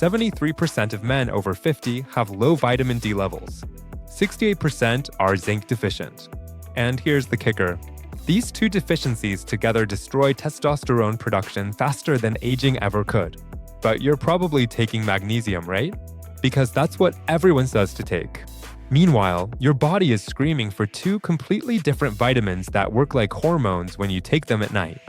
73% of men over 50 have low vitamin D levels. 68% are zinc deficient. And here's the kicker. These two deficiencies together destroy testosterone production faster than aging ever could. But you're probably taking magnesium, right? Because that's what everyone says to take. Meanwhile, your body is screaming for two completely different vitamins that work like hormones when you take them at night.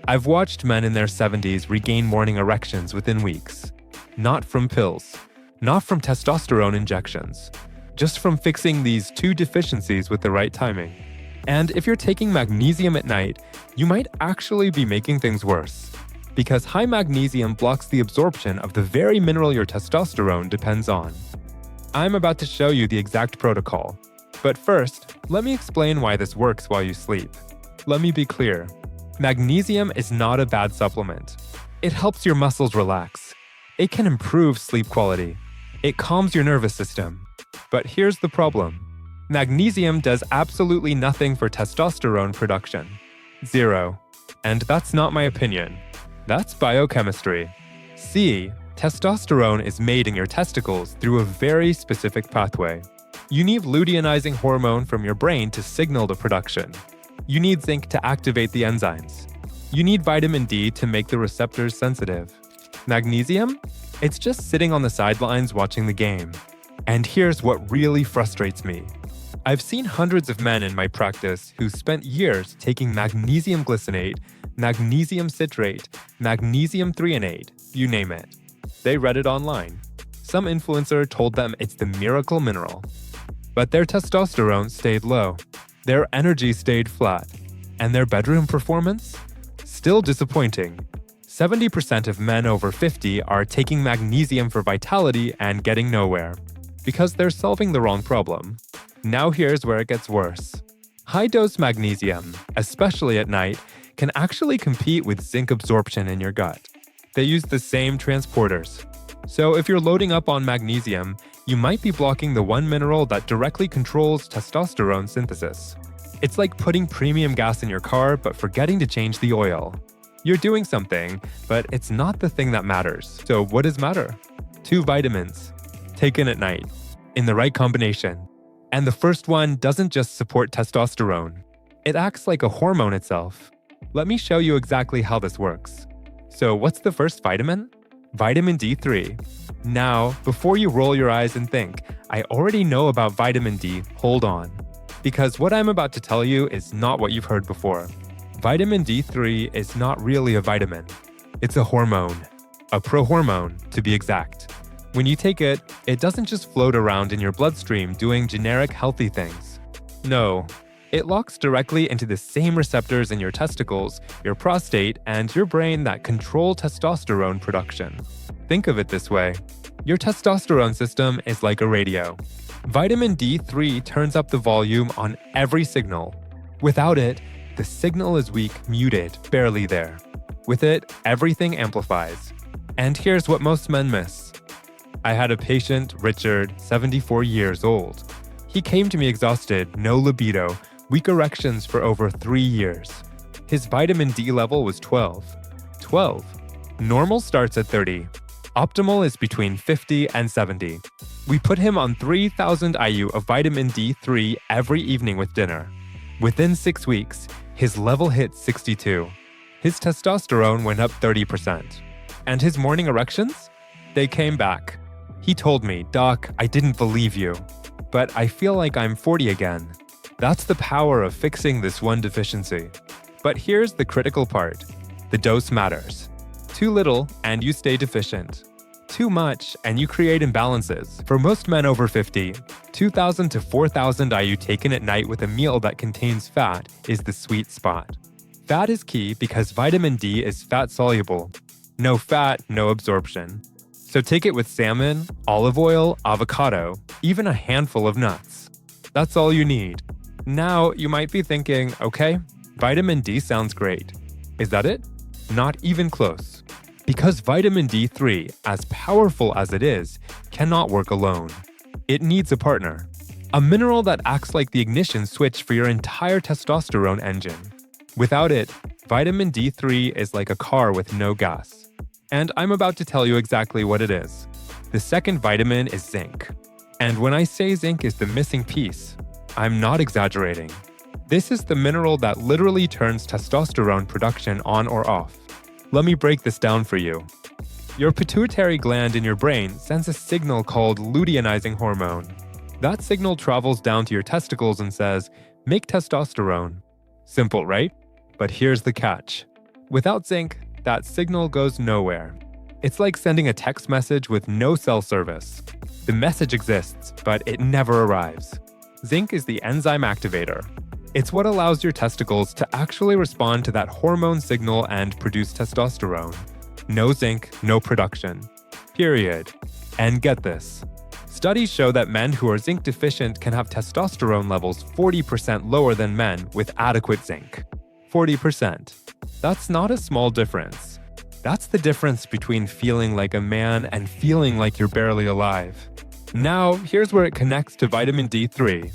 I've watched men in their 70s regain morning erections within weeks. Not from pills, not from testosterone injections, just from fixing these two deficiencies with the right timing. And if you're taking magnesium at night, you might actually be making things worse. Because high magnesium blocks the absorption of the very mineral your testosterone depends on. I'm about to show you the exact protocol. But first, let me explain why this works while you sleep. Let me be clear. Magnesium is not a bad supplement. It helps your muscles relax. It can improve sleep quality. It calms your nervous system. But here's the problem. Magnesium does absolutely nothing for testosterone production. Zero. And that's not my opinion. That's biochemistry. See, testosterone is made in your testicles through a very specific pathway. You need luteinizing hormone from your brain to signal the production. You need zinc to activate the enzymes. You need vitamin D to make the receptors sensitive. Magnesium? It's just sitting on the sidelines watching the game. And here's what really frustrates me. I've seen hundreds of men in my practice who spent years taking magnesium glycinate, magnesium citrate, magnesium threonate, you name it. They read it online. Some influencer told them it's the miracle mineral. But their testosterone stayed low. Their energy stayed flat. And their bedroom performance? Still disappointing. 70% of men over 50 are taking magnesium for vitality and getting nowhere. Because they're solving the wrong problem. Now here's where it gets worse. High-dose magnesium, especially at night, can actually compete with zinc absorption in your gut. They use the same transporters. So if you're loading up on magnesium, you might be blocking the one mineral that directly controls testosterone synthesis. It's like putting premium gas in your car but forgetting to change the oil. You're doing something, but it's not the thing that matters. So what does matter? 2 vitamins, taken at night, in the right combination. And the first one doesn't just support testosterone. It acts like a hormone itself. Let me show you exactly how this works. So what's the first vitamin? Vitamin D3. Now, before you roll your eyes and think, I already know about vitamin D, hold on. Because what I'm about to tell you is not what you've heard before. Vitamin D3 is not really a vitamin. It's a hormone. A prohormone, to be exact. When you take it, it doesn't just float around in your bloodstream doing generic healthy things. No, it locks directly into the same receptors in your testicles, your prostate, and your brain that control testosterone production. Think of it this way. Your testosterone system is like a radio. Vitamin D3 turns up the volume on every signal. Without it, the signal is weak, muted, barely there. With it, everything amplifies. And here's what most men miss. I had a patient, Richard, 74 years old. He came to me exhausted, no libido, weak erections for over 3 years. His vitamin D level was 12. 12. Normal starts at 30. Optimal is between 50 and 70. We put him on 3,000 IU of vitamin D3 every evening with dinner. Within 6 weeks, his level hit 62. His testosterone went up 30%. And his morning erections? They came back. He told me, "Doc, I didn't believe you, but I feel like I'm 40 again." That's the power of fixing this one deficiency. But here's the critical part. The dose matters. Too little, and you stay deficient. Too much, and you create imbalances. For most men over 50, 2,000 to 4,000 IU taken at night with a meal that contains fat is the sweet spot. Fat is key because vitamin D is fat-soluble. No fat, no absorption. So take it with salmon, olive oil, avocado, even a handful of nuts. That's all you need. Now, you might be thinking, okay, vitamin D sounds great. Is that it? Not even close. Because vitamin D3, as powerful as it is, cannot work alone. It needs a partner. A mineral that acts like the ignition switch for your entire testosterone engine. Without it, vitamin D3 is like a car with no gas. And I'm about to tell you exactly what it is. The second vitamin is zinc. And when I say zinc is the missing piece, I'm not exaggerating. This is the mineral that literally turns testosterone production on or off. Let me break this down for you. Your pituitary gland in your brain sends a signal called luteinizing hormone. That signal travels down to your testicles and says, make testosterone. Simple, right? But here's the catch. Without zinc, that signal goes nowhere. It's like sending a text message with no cell service. The message exists, but it never arrives. Zinc is the enzyme activator. It's what allows your testicles to actually respond to that hormone signal and produce testosterone. No zinc, no production. Period. And get this. Studies show that men who are zinc deficient can have testosterone levels 40% lower than men with adequate zinc. 40%. That's not a small difference. That's the difference between feeling like a man and feeling like you're barely alive. Now, here's where it connects to vitamin D3.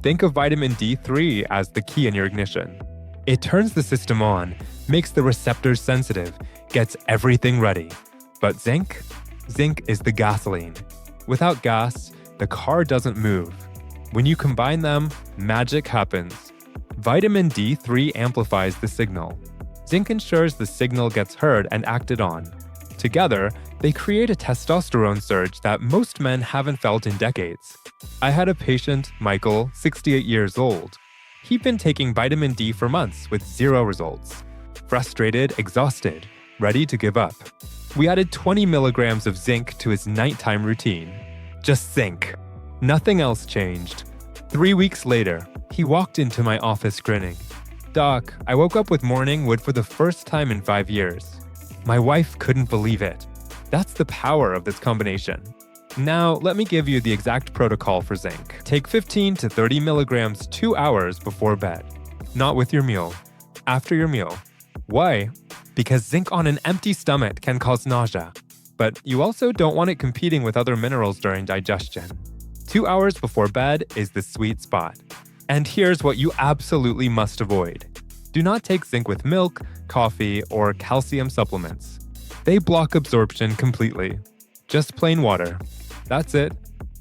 Think of vitamin D3 as the key in your ignition. It turns the system on, makes the receptors sensitive, gets everything ready. But zinc? Zinc is the gasoline. Without gas, the car doesn't move. When you combine them, magic happens. Vitamin D3 amplifies the signal. Zinc ensures the signal gets heard and acted on. Together, they create a testosterone surge that most men haven't felt in decades. I had a patient, Michael, 68 years old. He'd been taking vitamin D for months with zero results. Frustrated, exhausted, ready to give up. We added 20 milligrams of zinc to his nighttime routine. Just zinc. Nothing else changed. 3 weeks later, he walked into my office grinning. Doc, I woke up with morning wood for the first time in 5 years. My wife couldn't believe it. That's the power of this combination. Now, let me give you the exact protocol for zinc. Take 15 to 30 milligrams 2 hours before bed. Not with your meal. After your meal. Why? Because zinc on an empty stomach can cause nausea. But you also don't want it competing with other minerals during digestion. 2 hours before bed is the sweet spot. And here's what you absolutely must avoid. Do not take zinc with milk, coffee, or calcium supplements. They block absorption completely. Just plain water. That's it.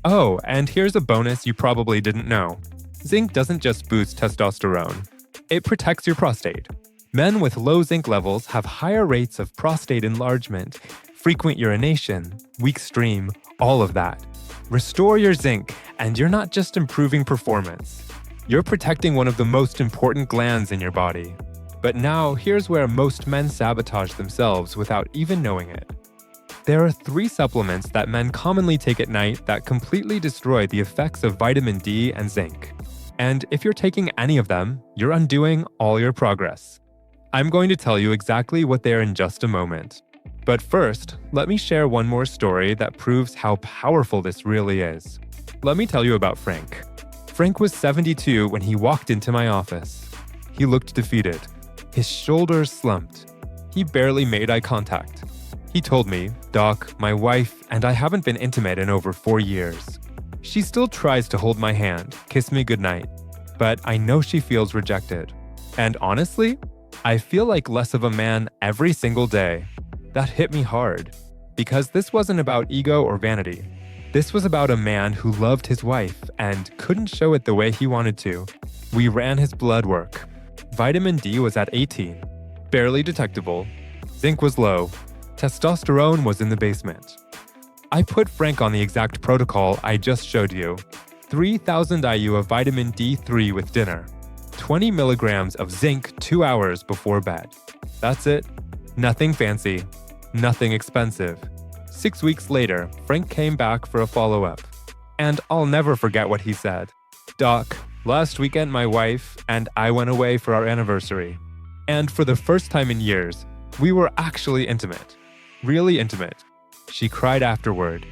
Oh, and here's a bonus you probably didn't know. Zinc doesn't just boost testosterone. It protects your prostate. Men with low zinc levels have higher rates of prostate enlargement, frequent urination, weak stream, all of that. Restore your zinc, and you're not just improving performance. You're protecting one of the most important glands in your body. But now, here's where most men sabotage themselves without even knowing it. There are 3 supplements that men commonly take at night that completely destroy the effects of vitamin D and zinc. And if you're taking any of them, you're undoing all your progress. I'm going to tell you exactly what they are in just a moment. But first, let me share one more story that proves how powerful this really is. Let me tell you about Frank. Frank was 72 when he walked into my office. He looked defeated. His shoulders slumped. He barely made eye contact. He told me, "Doc, my wife and I haven't been intimate in over 4 years. She still tries to hold my hand, kiss me goodnight, but I know she feels rejected. And honestly, I feel like less of a man every single day." That hit me hard, because this wasn't about ego or vanity. This was about a man who loved his wife and couldn't show it the way he wanted to. We ran his blood work. Vitamin D was at 18, barely detectable. Zinc was low. Testosterone was in the basement. I put Frank on the exact protocol I just showed you. 3,000 IU of vitamin D3 with dinner. 20 milligrams of zinc 2 hours before bed. That's it. Nothing fancy. Nothing expensive. 6 weeks later, Frank came back for a follow-up. And I'll never forget what he said. "Doc, last weekend my wife and I went away for our anniversary. And for the first time in years, we were actually intimate. Really intimate. She cried afterward.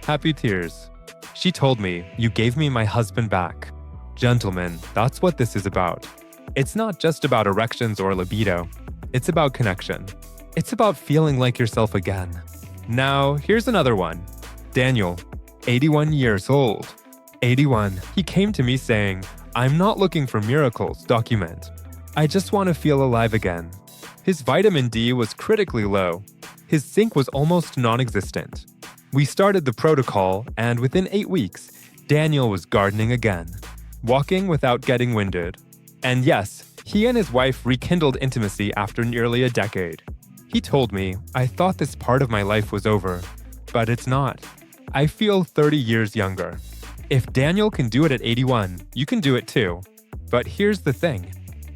Happy tears. She told me, 'You gave me my husband back.' Gentlemen, that's what this is about. It's not just about erections or libido. It's about connection. It's about feeling like yourself again." Now, here's another one. Daniel, 81 years old. 81. He came to me saying, "I'm not looking for miracles, document. I just want to feel alive again." His vitamin D was critically low. His zinc was almost non-existent. We started the protocol, and within 8 weeks, Daniel was gardening again, walking without getting winded. And yes, he and his wife rekindled intimacy after nearly a decade. He told me, "I thought this part of my life was over, but it's not. I feel 30 years younger." If Daniel can do it at 81, you can do it too. But here's the thing.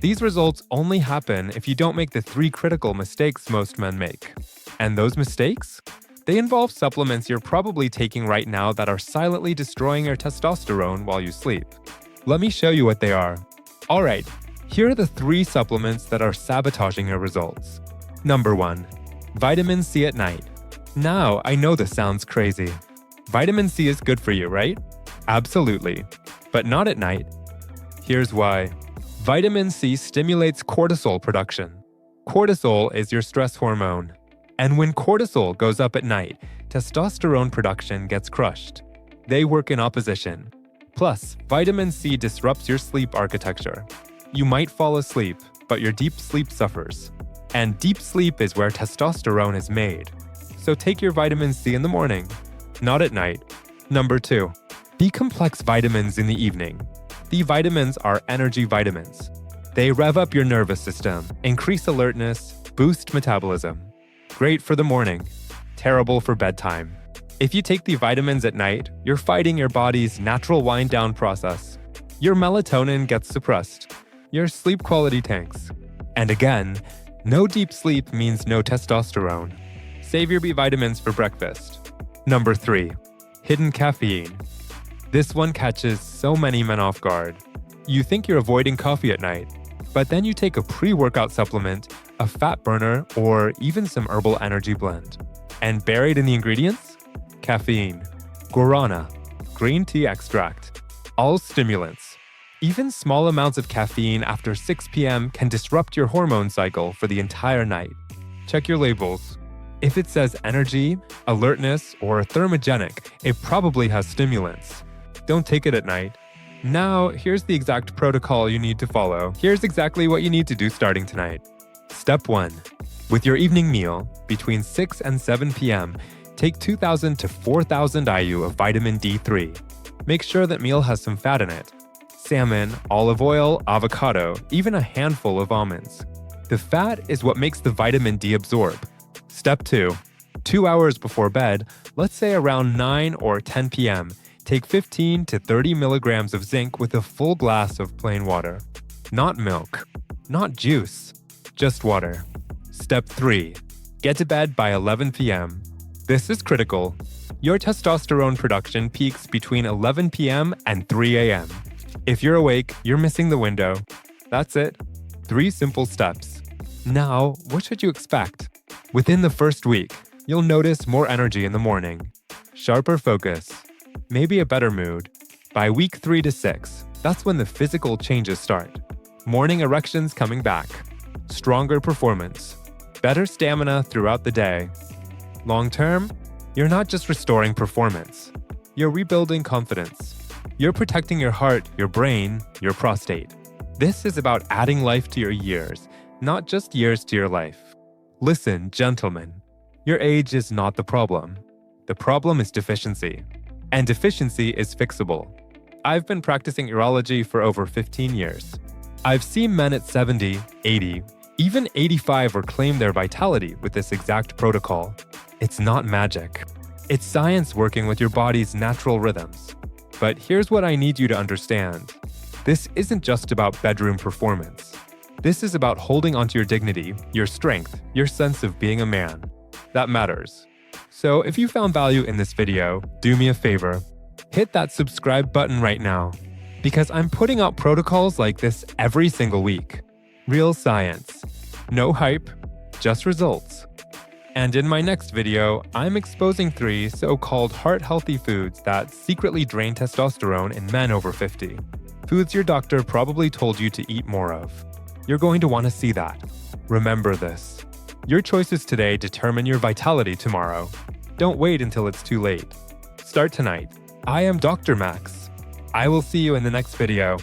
These results only happen if you don't make the 3 critical mistakes most men make. And those mistakes? They involve supplements you're probably taking right now that are silently destroying your testosterone while you sleep. Let me show you what they are. Alright, here are the 3 supplements that are sabotaging your results. Number 1. Vitamin C at night. Now, I know this sounds crazy. Vitamin C is good for you, right? Absolutely. But not at night. Here's why. Vitamin C stimulates cortisol production. Cortisol is your stress hormone. And when cortisol goes up at night, testosterone production gets crushed. They work in opposition. Plus, vitamin C disrupts your sleep architecture. You might fall asleep, but your deep sleep suffers. And deep sleep is where testosterone is made. So take your vitamin C in the morning, not at night. Number 2. B-complex vitamins in the evening. The vitamins are energy vitamins. They rev up your nervous system, increase alertness, boost metabolism. Great for the morning, terrible for bedtime. If you take the vitamins at night, you're fighting your body's natural wind-down process. Your melatonin gets suppressed. Your sleep quality tanks. And again, no deep sleep means no testosterone. Save your B vitamins for breakfast. Number 3. Hidden caffeine. This one catches so many men off guard. You think you're avoiding coffee at night, but then you take a pre-workout supplement, a fat burner, or even some herbal energy blend. And buried in the ingredients? Caffeine, guarana, green tea extract, all stimulants. Even small amounts of caffeine after 6 p.m. can disrupt your hormone cycle for the entire night. Check your labels. If it says energy, alertness, or thermogenic, it probably has stimulants. Don't take it at night. Now, here's the exact protocol you need to follow. Here's exactly what you need to do starting tonight. Step 1. With your evening meal, between 6 and 7 p.m., take 2,000 to 4,000 IU of vitamin D3. Make sure that meal has some fat in it. Salmon, olive oil, avocado, even a handful of almonds. The fat is what makes the vitamin D absorb. Step 2. 2 hours before bed, let's say around 9 or 10 p.m., take 15 to 30 milligrams of zinc with a full glass of plain water. Not milk, not juice, just water. Step 3. Get to bed by 11 p.m. This is critical. Your testosterone production peaks between 11 p.m. and 3 a.m. If you're awake, you're missing the window. That's it. 3 simple steps. Now, what should you expect? Within the first week, you'll notice more energy in the morning, sharper focus, maybe a better mood. By week 3 to 6, that's when the physical changes start. Morning erections coming back, stronger performance, better stamina throughout the day. Long term, you're not just restoring performance, you're rebuilding confidence. You're protecting your heart, your brain, your prostate. This is about adding life to your years, not just years to your life. Listen, gentlemen, your age is not the problem. The problem is deficiency. And deficiency is fixable. I've been practicing urology for over 15 years. I've seen men at 70, 80, even 85 reclaim their vitality with this exact protocol. It's not magic. It's science working with your body's natural rhythms. But here's what I need you to understand. This isn't just about bedroom performance. This is about holding onto your dignity, your strength, your sense of being a man. That matters. So if you found value in this video, do me a favor. Hit that subscribe button right now, because I'm putting out protocols like this every single week. Real science. No hype, just results. And in my next video, I'm exposing 3 so-called heart-healthy foods that secretly drain testosterone in men over 50. Foods your doctor probably told you to eat more of. You're going to want to see that. Remember this. Your choices today determine your vitality tomorrow. Don't wait until it's too late. Start tonight. I am Dr. Max. I will see you in the next video.